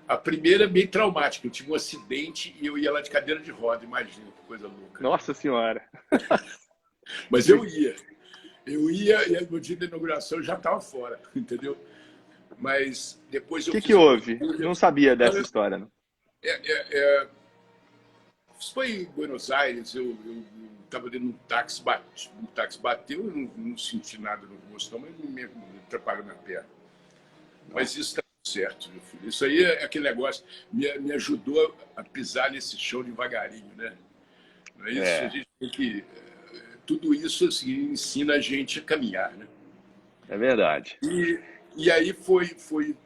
A primeira é bem traumática. Eu tive um acidente e eu ia lá de cadeira de roda, imagina, que coisa louca. Nossa Senhora! Mas eu ia e no dia da inauguração eu já estava fora, entendeu? Mas depois eu... O que houve? Não sabia dessa história, não. Foi em Buenos Aires, eu estava dentro de um táxi bateu, eu não senti nada no rosto, mas me atrapalhou na perna. Mas isso está certo, meu filho. Isso aí é aquele negócio, me ajudou a pisar nesse chão devagarinho, né? Não é isso? A gente tem que... Tudo isso assim, ensina a gente a caminhar, né? É verdade. E aí foi...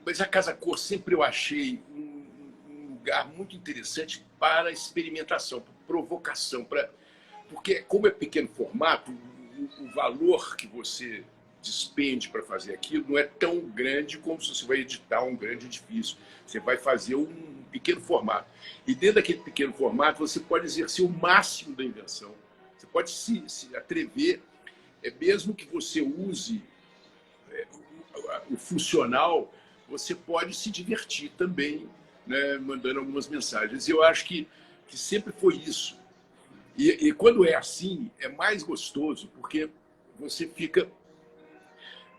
Mas a Casa Cor sempre eu achei um lugar muito interessante para experimentação, para provocação, porque como é pequeno formato, o valor que você despende para fazer aquilo não é tão grande como se você vai editar um grande edifício. Você vai fazer um pequeno formato. E dentro daquele pequeno formato, você pode exercer o máximo da invenção. Você pode se atrever, mesmo que você use o funcional, você pode se divertir também né, mandando algumas mensagens. E eu acho que sempre foi isso. E quando é assim, é mais gostoso, porque você fica...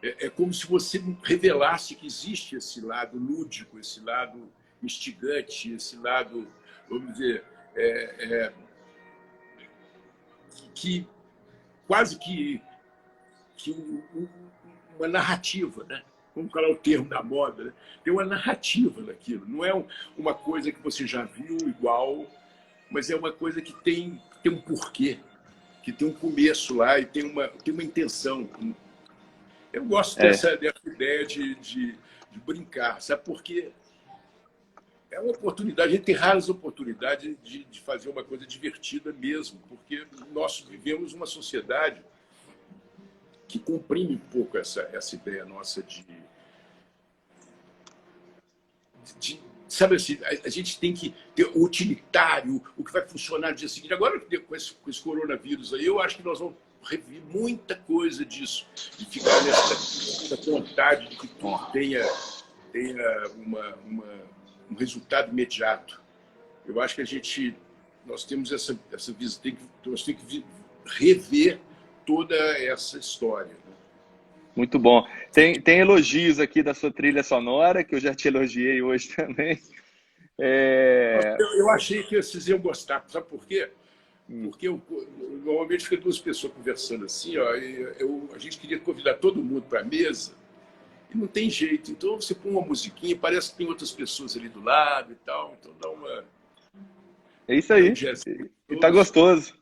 É como se você revelasse que existe esse lado lúdico, esse lado instigante, esse lado, vamos dizer, que quase que uma narrativa, né? Vamos falar o termo da moda, né? Tem uma narrativa naquilo. Não é uma coisa que você já viu igual, mas é uma coisa que tem um porquê, que tem um começo lá e tem uma intenção. Eu gosto dessa ideia de brincar, sabe? Porque é uma oportunidade, a gente tem raras oportunidades de fazer uma coisa divertida mesmo, porque nós vivemos uma sociedade que comprime um pouco essa ideia nossa sabe assim, a gente tem que ter o utilitário, o que vai funcionar no dia seguinte. Agora, com esse coronavírus aí, eu acho que nós vamos rever muita coisa disso, de ficar nessa vontade de que tudo tenha um resultado imediato. Eu acho que nós temos essa visão, nós temos que rever toda essa história. Né? Muito bom. Tem elogios aqui da sua trilha sonora, que eu já te elogiei hoje também. Eu achei que vocês iam gostar, sabe por quê? Porque normalmente fica duas pessoas conversando assim, ó, a gente queria convidar todo mundo para a mesa, e não tem jeito. Então você põe uma musiquinha, parece que tem outras pessoas ali do lado e tal, então dá uma... É isso aí. E tá gostoso.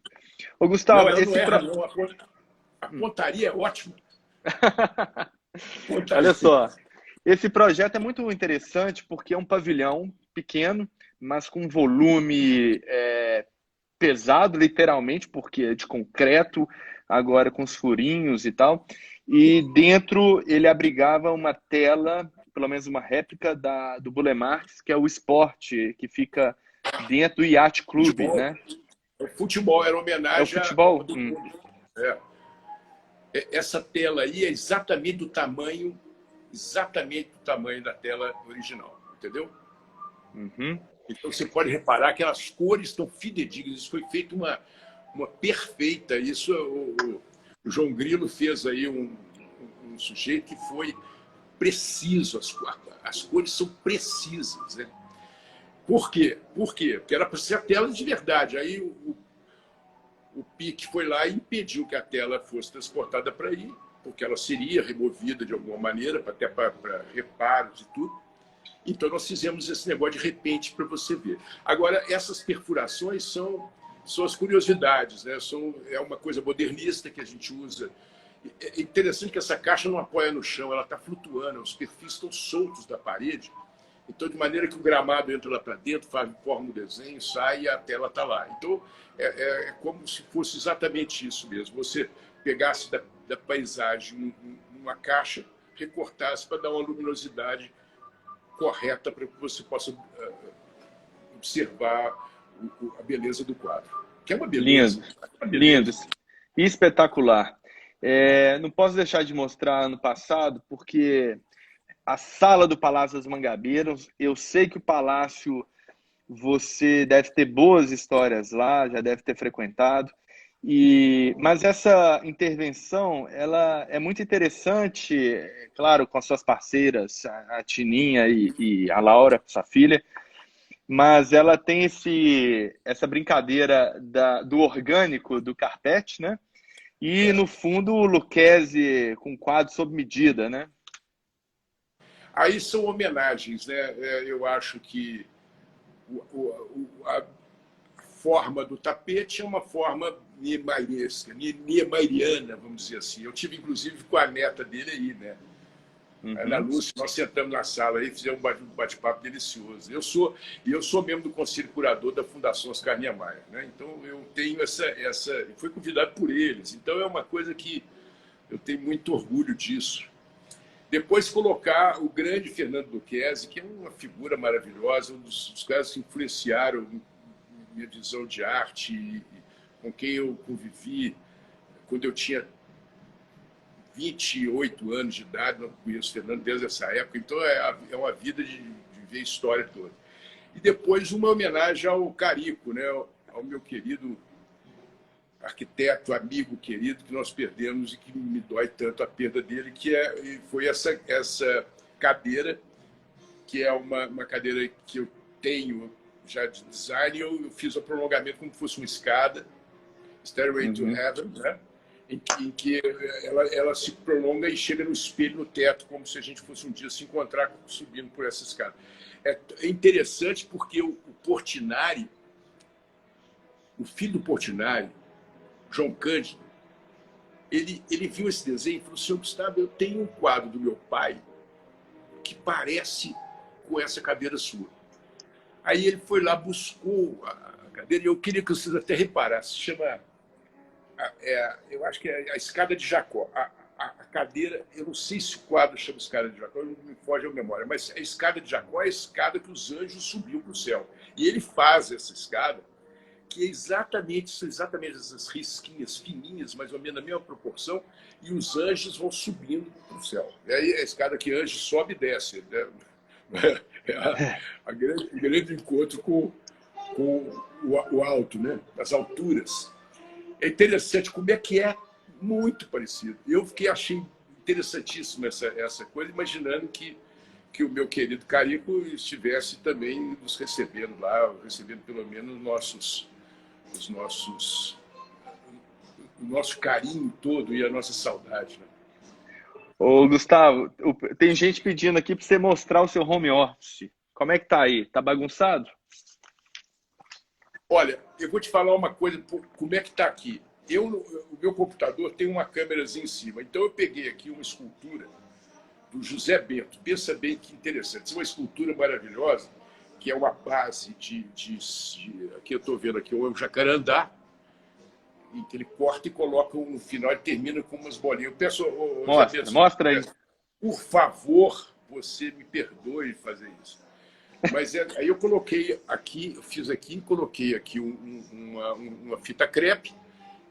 Ô, Gustavo, não erra, não. A pontaria é ótima. Olha só, esse projeto é muito interessante porque é um pavilhão pequeno, mas com volume pesado, literalmente, porque é de concreto, agora com os furinhos e tal. E dentro ele abrigava uma tela, pelo menos uma réplica do Burle Marx, que é o esporte, que fica dentro do Yacht Club, futebol, né? O futebol era homenagem ao futebol. do mundo. Essa tela aí é exatamente do tamanho da tela original, entendeu? Uhum. Então você pode reparar que as cores estão fidedignas. Isso foi feito uma perfeita. Isso o João Grilo fez aí um sujeito que foi preciso. As cores são precisas, né? Por quê? Porque era para ser a tela de verdade. Aí o PIC foi lá e impediu que a tela fosse transportada para aí, porque ela seria removida de alguma maneira, até para reparos e tudo. Então, nós fizemos esse negócio de repente para você ver. Agora, essas perfurações são as curiosidades, né? É uma coisa modernista que a gente usa. É interessante que essa caixa não apoia no chão, ela está flutuando, os perfis estão soltos da parede. Então, de maneira que o gramado entra lá para dentro, forma o desenho, sai e a tela está lá. Então, é como se fosse exatamente isso mesmo. Você pegasse da paisagem uma caixa, recortasse para dar uma luminosidade correta para que você possa observar a beleza do quadro. Que é uma beleza. Lindo. Espetacular. Não posso deixar de mostrar ano passado, porque a sala do Palácio das Mangabeiras, eu sei que o Palácio, você deve ter boas histórias lá, já deve ter frequentado, mas essa intervenção, ela é muito interessante, claro, com as suas parceiras, a Tininha e a Laura, sua filha, mas ela tem essa brincadeira do orgânico, do carpete, né? E, no fundo, o Lucchese com quadro sob medida, né? Aí são homenagens, né? Eu acho que a forma do tapete é uma forma niemeyerisca, vamos dizer assim. Eu tive, inclusive, com a neta dele aí, né? Ana Lúcia, nós sentamos na sala e fizemos um bate-papo delicioso. Eu sou membro do Conselho Curador da Fundação Oscar Niemeyer, né? Então, eu tenho fui convidado por eles. Então, é uma coisa que eu tenho muito orgulho disso. Depois colocar o grande Fernando Lucchese, que é uma figura maravilhosa, um dos caras que influenciaram minha visão de arte, com quem eu convivi quando eu tinha 28 anos de idade, não conheço o Fernando desde essa época, então é uma vida de ver a história toda. E depois uma homenagem ao Carico, né? Ao meu querido arquiteto, amigo querido, que nós perdemos e que me dói tanto a perda dele, foi essa cadeira, que é uma cadeira que eu tenho já de design. Eu fiz o prolongamento como se fosse uma escada, Stairway to Heaven, né? em que ela se prolonga e chega no espelho, no teto, como se a gente fosse um dia se encontrar subindo por essa escada. É interessante porque o Portinari, o filho do Portinari, João Cândido, ele viu esse desenho e falou: senhor Gustavo, eu tenho um quadro do meu pai que parece com essa cadeira sua. Aí ele foi lá, buscou a cadeira, e eu queria que vocês até reparassem, se chama, eu acho que é a escada de Jacó. A cadeira, eu não sei se o quadro chama escada de Jacó, não me foge a memória, mas a escada de Jacó é a escada que os anjos subiam para o céu. E ele faz essa escada, que são exatamente essas risquinhas fininhas, mais ou menos na mesma proporção, e os anjos vão subindo para o céu. E aí a escada que anjo sobe e desce, né? O grande encontro com o alto, né? As alturas. É interessante como é que é muito parecido. Achei interessantíssimo essa coisa, imaginando que o meu querido Carico estivesse também nos recebendo lá, recebendo pelo menos o nosso carinho todo e a nossa saudade, né? Ô, Gustavo, tem gente pedindo aqui para você mostrar o seu home office. Como é que tá aí? Tá bagunçado? Olha, eu vou te falar uma coisa, como é que está aqui. O meu computador tem uma câmerazinha em cima, então eu peguei aqui uma escultura do José Bento. Pensa bem que interessante. É uma escultura maravilhosa, que é uma base aqui eu estou vendo aqui, um jacarandá, em que ele corta e coloca no final e termina com umas bolinhas. Eu peço, mostra aí. Por favor, você me perdoe fazer isso. Mas aí eu coloquei aqui, coloquei aqui uma fita crepe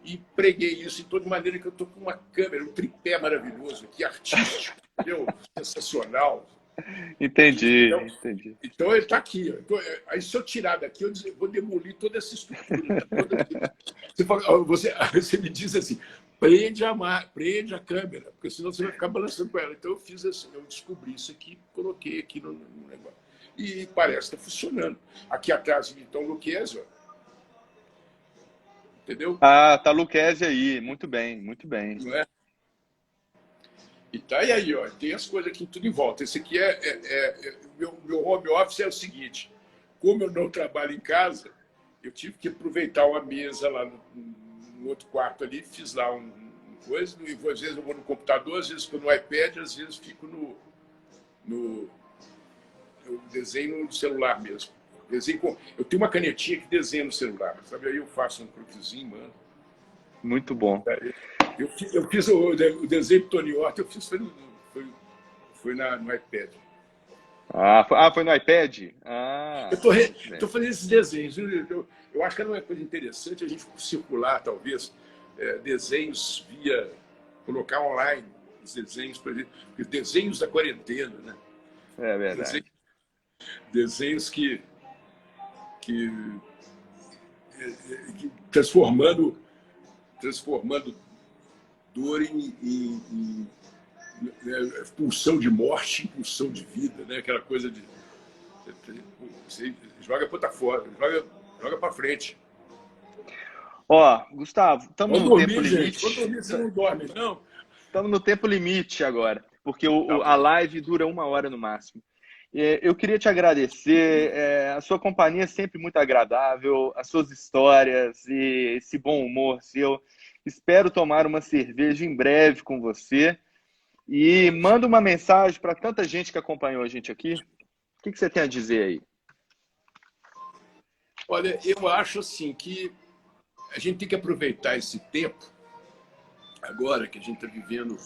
e preguei isso de toda maneira que eu estou com uma câmera, um tripé maravilhoso aqui, artístico, entendeu? Sensacional. Entendi. Então ele está aqui. Então, aí se eu tirar daqui, eu vou demolir toda essa estrutura. Você me diz assim, prende a câmera, porque senão você vai ficar balançando com ela. Então eu fiz assim, eu descobri isso aqui, coloquei aqui no negócio. E parece que está funcionando. Aqui atrás, então, o Luquezzi, entendeu? Ah, tá Luquezzi aí. Muito bem, muito bem. Não é? E tá aí, ó, tem as coisas aqui tudo em volta. Esse aqui meu home office é o seguinte: como eu não trabalho em casa, eu tive que aproveitar uma mesa lá no outro quarto ali, fiz lá uma coisa, e às vezes eu vou no computador, às vezes fico no iPad, às vezes fico eu desenho no celular mesmo. Eu tenho uma canetinha que desenha no celular, sabe? Aí eu faço um croquisinho, mano. Muito bom. Eu fiz o desenho do Tony Horta, eu fiz foi no iPad. Foi no iPad? Eu estou fazendo esses desenhos. Eu acho que era uma coisa interessante a gente circular, talvez, desenhos colocar online os desenhos, por exemplo, desenhos da quarentena, né? É verdade. Desenhos que transformando dor em pulsão de morte, pulsão de vida, né? Aquela coisa de você joga para fora, joga para frente. Ó, Gustavo, estamos no tempo limite. Vou dormir, você não dorme, não? Estamos no tempo limite agora, porque a live dura 1 hora no máximo. Eu queria te agradecer, a sua companhia é sempre muito agradável, as suas histórias e esse bom humor seu. Espero tomar uma cerveja em breve com você. E manda uma mensagem para tanta gente que acompanhou a gente aqui. O que você tem a dizer aí? Olha, eu acho assim que a gente tem que aproveitar esse tempo, agora que a gente está vivendo,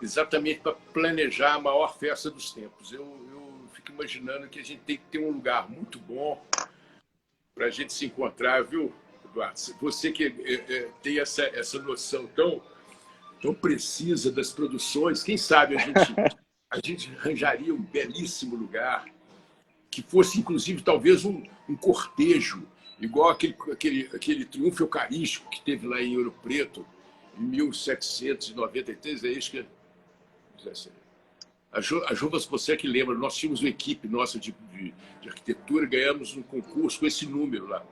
exatamente para planejar a maior festa dos tempos. Eu fico imaginando que a gente tem que ter um lugar muito bom para a gente se encontrar, viu, Eduardo? Você que tem essa noção tão precisa das produções, quem sabe a gente arranjaria um belíssimo lugar que fosse, inclusive, talvez um cortejo, igual aquele triunfo eucarístico que teve lá em Ouro Preto, em 1793, é isso que... A Jovas, você que lembra, nós tínhamos uma equipe nossa de arquitetura, ganhamos um concurso com esse número lá,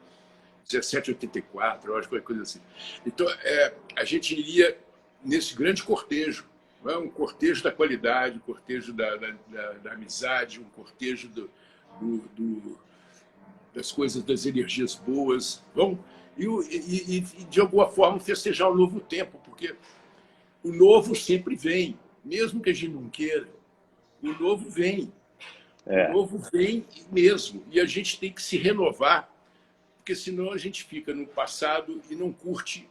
1784, eu acho que foi coisa assim. Então, a gente iria nesse grande cortejo, não é? Um cortejo da qualidade, um cortejo da amizade, um cortejo das coisas, das energias boas. Bom, e, de alguma forma, festejar o novo tempo, porque o novo sempre vem, mesmo que a gente não queira. O novo vem. O novo vem mesmo. E a gente tem que se renovar, porque senão a gente fica no passado e não curte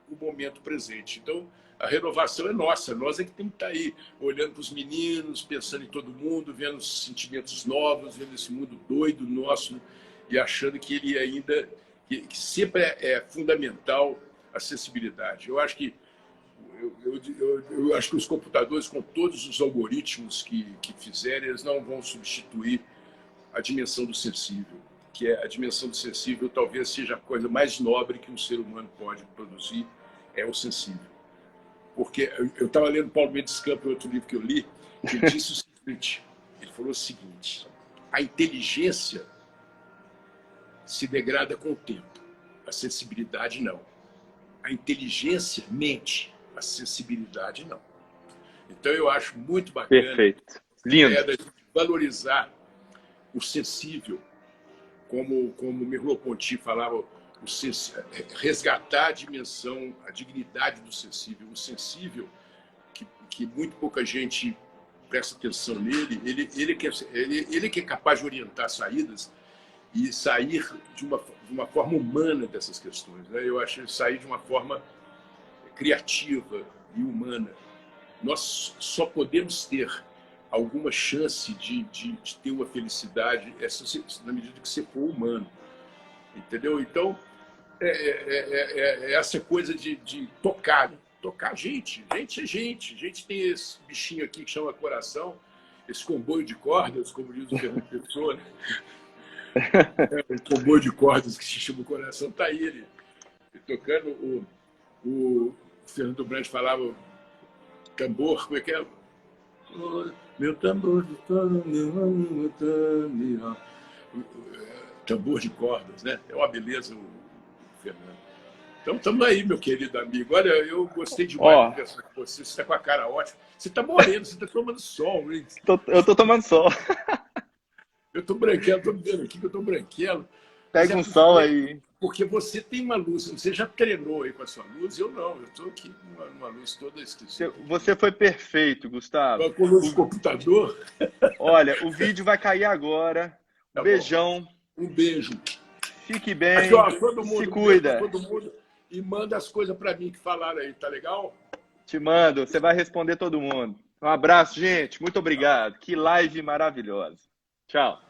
o momento presente. Então, a renovação é nossa. Nós é que temos que estar aí, olhando para os meninos, pensando em todo mundo, vendo sentimentos novos, vendo esse mundo doido nosso e achando que ele ainda... que sempre é fundamental a sensibilidade. Eu acho que eu acho que os computadores, com todos os algoritmos que fizerem, eles não vão substituir a dimensão do sensível, que é a dimensão do sensível talvez seja a coisa mais nobre que um ser humano pode produzir, é o sensível. Porque eu estava lendo Paulo Mendes Campos, outro livro que eu li, que ele disse o seguinte, ele falou o seguinte: a inteligência se degrada com o tempo, a sensibilidade não. A inteligência mente, a sensibilidade não. Então eu acho muito bacana. Perfeito. Lindo. Da gente valorizar o sensível, como Merleau-Ponty falava, resgatar a dimensão, a dignidade do sensível. O sensível, que muito pouca gente presta atenção nele, ele que é capaz de orientar saídas e sair de uma forma humana dessas questões, né? Eu acho sair de uma forma criativa e humana. Nós só podemos ter alguma chance de ter uma felicidade na medida que você for humano, entendeu? Então, essa coisa de tocar gente é gente. A gente tem esse bichinho aqui que chama coração, esse comboio de cordas, como diz o Fernando Pessoa, né? O comboio de cordas que se chama o coração, está aí ele tocando. O Fernando Brandt falava tambor, como é que é? Meu tambor de tambor de cordas, né? É uma beleza o Fernando. Então, estamos aí, meu querido amigo. Olha, eu gostei demais de conversar com você. Você está com a cara ótima. Você está morrendo, você está tomando sol. Hein? Eu estou tomando sol. Eu estou branquelo, estou vendo aqui que eu estou branquelo. Pega um sol aí. Porque você tem uma luz, você já treinou aí com a sua luz, eu não, eu estou aqui numa luz toda esquisita. Você foi perfeito, Gustavo. Com luz de computador. Olha, o vídeo vai cair agora. Tá Beijão. Bom. Um beijo. Fique bem. Aqui, ó, todo mundo, se cuida. Todo mundo, e manda as coisas para mim que falaram aí, tá legal? Te mando, você vai responder todo mundo. Um abraço, gente. Muito obrigado. Que live maravilhosa. Tchau.